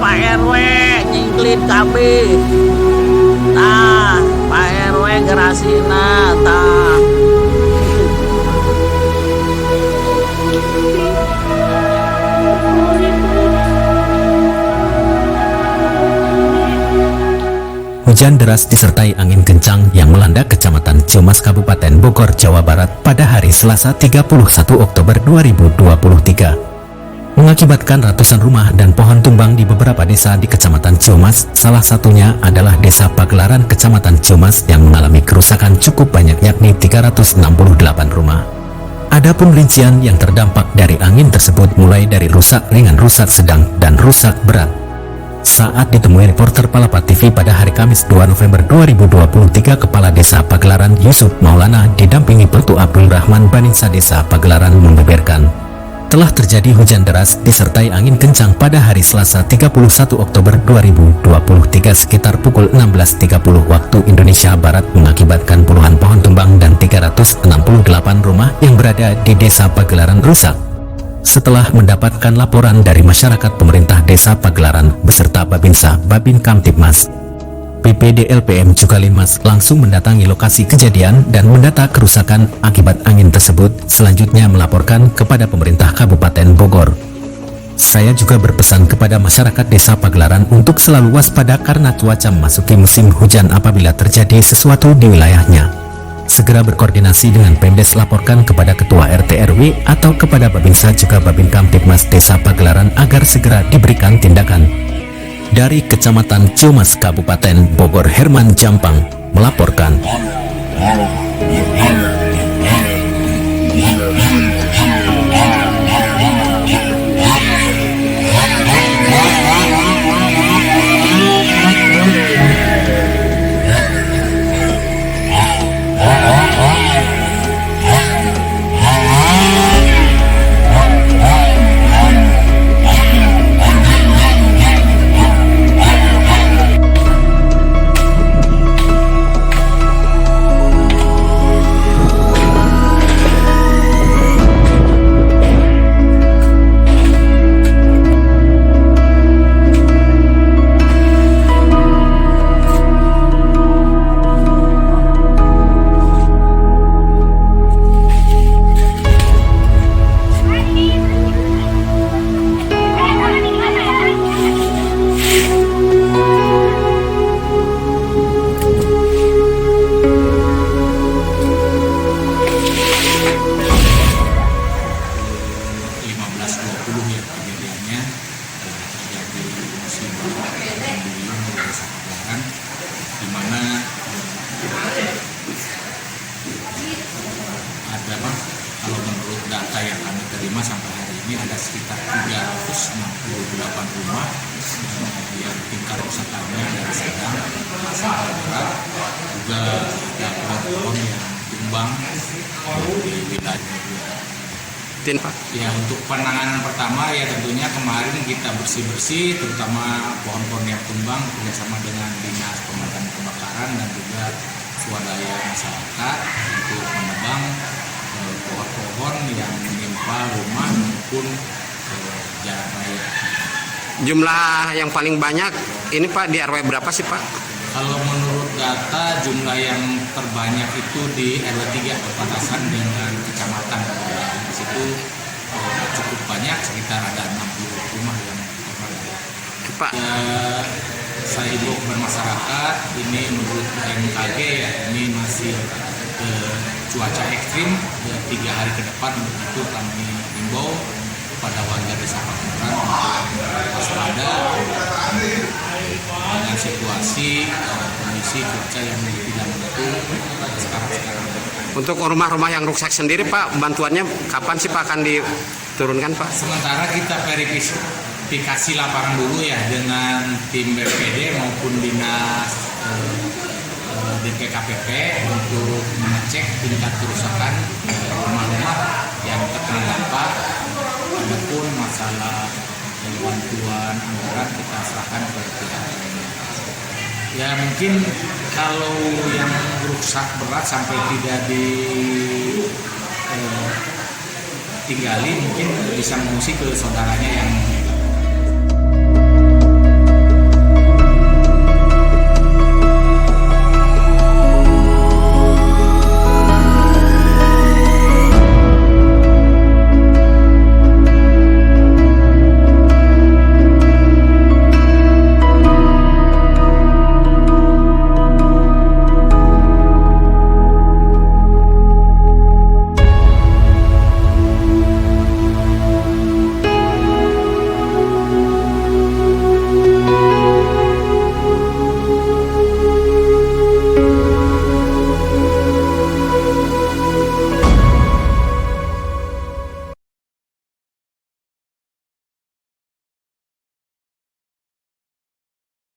Pak RW nyingklin kami. Nah, Pak RW gerasina tah. Hujan deras disertai angin kencang yang melanda Kecamatan Ciumas, Kabupaten Bogor, Jawa Barat pada hari Selasa 31 Oktober 2023 mengakibatkan ratusan rumah dan pohon tumbang di beberapa desa di Kecamatan Ciumas. Salah satunya adalah Desa Pagelaran, Kecamatan Ciumas, yang mengalami kerusakan cukup banyak, yakni 368 rumah. Adapun rincian yang terdampak dari angin tersebut mulai dari rusak ringan, rusak sedang, dan rusak berat. Saat ditemui reporter Palapa TV pada hari Kamis 2 November 2023, Kepala Desa Pagelaran Yusuf Maulana didampingi Petu Abdul Rahman Baninsa Desa Pagelaran membeberkan, telah terjadi hujan deras disertai angin kencang pada hari Selasa 31 Oktober 2023 sekitar pukul 16.30 waktu Indonesia Barat mengakibatkan puluhan pohon tumbang dan 368 rumah yang berada di Desa Pagelaran rusak. Setelah mendapatkan laporan dari masyarakat, pemerintah Desa Pagelaran beserta Babinsa, Babin Kamtibmas, BPD LPM Cukalinmas langsung mendatangi lokasi kejadian dan mendata kerusakan akibat angin tersebut, selanjutnya melaporkan kepada pemerintah Kabupaten Bogor. Saya juga berpesan kepada masyarakat Desa Pagelaran untuk selalu waspada karena cuaca memasuki musim hujan. Apabila terjadi sesuatu di wilayahnya, segera berkoordinasi dengan Pemdes, laporkan kepada Ketua RT RW atau kepada Babinsa juga Babin Kamtibmas Desa Pagelaran agar segera diberikan tindakan. Dari Kecamatan Ciumas, Kabupaten Bogor, Herman Jampang melaporkan. Di mana ada kalau menurut data yang kami terima sampai hari ini ada sekitar 368 rumah yang tingkat kerusakannya dari sedang sampai berat. Juga ada pohon-pohon yang tumbang di wilayah. Ya, untuk penanganan pertama ya tentunya kemarin kita bersih-bersih terutama pohon-pohon yang tumbang bekerjasama dengan Dinas Pemadam Kebakaran dan juga swadaya masyarakat untuk menebang pohon-pohon yang menimpa rumah maupun jalan raya. Jumlah yang paling banyak ini Pak di RW berapa sih Pak? Kalau menurut data jumlah yang terbanyak itu di RW 3 perbatasan dengan kecamatan. Di situ cukup banyak, sekitar ada 60 rumah yang terbakar. Pak, ya, saya himbau kepada masyarakat, ini menurut BMKG ya, ini masih cuaca ekstrim 3 hari ke depan. Untuk itu kami himbau kepada warga Desa Pagelaran untuk waspada dengan situasi kondisi cuaca yang tidak menentu sekarang. Untuk rumah-rumah yang rusak sendiri Pak, bantuannya kapan sih Pak akan diturunkan Pak? Sementara kita verifikasi lapangan dulu ya dengan tim BPD maupun dinas DPKPP untuk mengecek tingkat kerusakan rumah-rumah yang terkena dampak. Adapun masalah bantuan anggaran kita serahkan kepada pihak. Ya mungkin kalau yang rusak berat sampai tidak ditinggali mungkin bisa mengungsi ke saudaranya yang